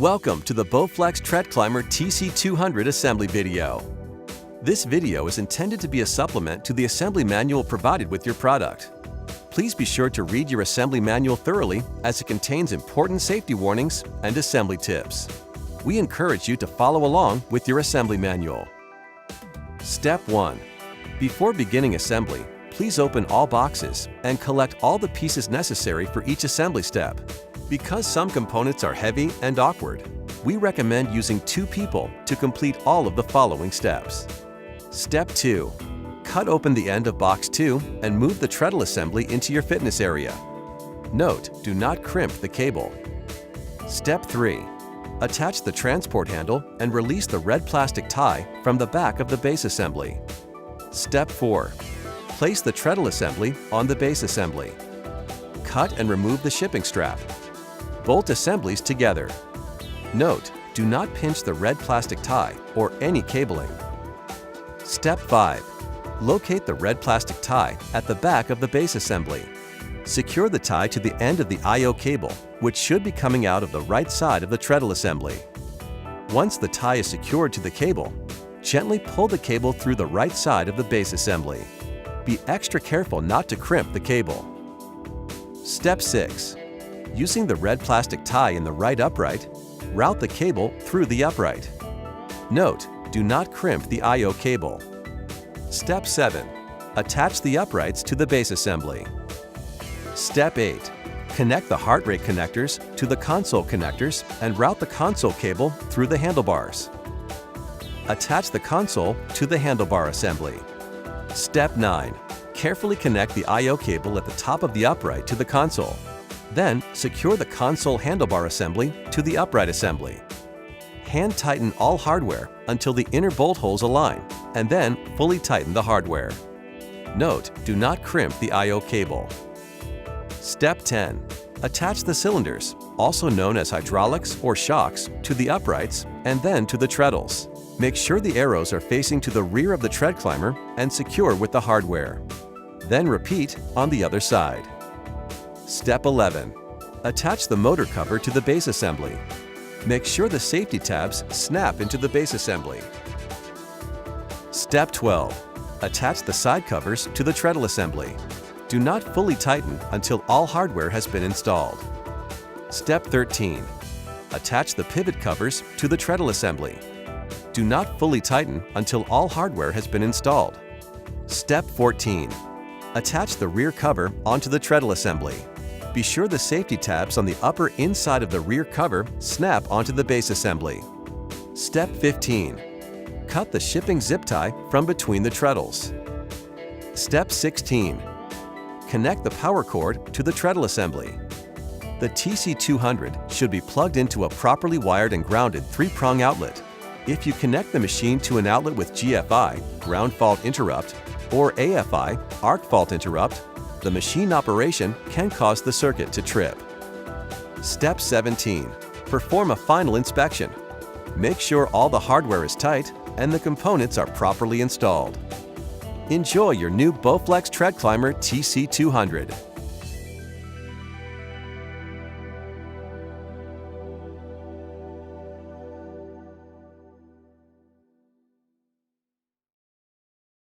Welcome to the Bowflex TreadClimber TC200 assembly video. This video is intended to be a supplement to the assembly manual provided with your product. Please be sure to read your assembly manual thoroughly as it contains important safety warnings and assembly tips. We encourage you to follow along with your assembly manual. Step 1. Before beginning assembly, please open all boxes and collect all the pieces necessary for each assembly step. Because some components are heavy and awkward, we recommend using 2 people to complete all of the following steps. Step 2. Cut open the end of box 2 and move the treadle assembly into your fitness area. Note, do not crimp the cable. Step 3. Attach the transport handle and release the red plastic tie from the back of the base assembly. Step 4. Place the treadle assembly on the base assembly. Cut and remove the shipping strap. Bolt assemblies together. Note, do not pinch the red plastic tie or any cabling. Step 5. Locate the red plastic tie at the back of the base assembly. Secure the tie to the end of the I/O cable, which should be coming out of the right side of the treadle assembly. Once the tie is secured to the cable, gently pull the cable through the right side of the base assembly. Be extra careful not to crimp the cable. Step 6. Using the red plastic tie in the right upright, route the cable through the upright. Note, do not crimp the I/O cable. Step 7. Attach the uprights to the base assembly. Step 8. Connect the heart rate connectors to the console connectors and route the console cable through the handlebars. Attach the console to the handlebar assembly. Step 9. Carefully connect the I/O cable at the top of the upright to the console. Then, secure the console handlebar assembly to the upright assembly. Hand tighten all hardware until the inner bolt holes align, and then fully tighten the hardware. Note, do not crimp the I/O cable. Step 10. Attach the cylinders, also known as hydraulics or shocks, to the uprights and then to the treadles. Make sure the arrows are facing to the rear of the tread climber and secure with the hardware. Then repeat on the other side. Step 11. Attach the motor cover to the base assembly. Make sure the safety tabs snap into the base assembly. Step 12. Attach the side covers to the treadle assembly. Do not fully tighten until all hardware has been installed. Step 13. Attach the pivot covers to the treadle assembly. Do not fully tighten until all hardware has been installed. Step 14. Attach the rear cover onto the treadle assembly. Be sure the safety tabs on the upper inside of the rear cover snap onto the base assembly. Step 15. Cut the shipping zip tie from between the treadles. Step 16. Connect the power cord to the treadle assembly. The TC200 should be plugged into a properly wired and grounded 3-prong outlet. If you connect the machine to an outlet with GFI, ground fault interrupt, or AFI, arc fault interrupt, the machine operation can cause the circuit to trip. Step 17. Perform a final inspection. Make sure all the hardware is tight and the components are properly installed. Enjoy your new Bowflex TreadClimber TC200.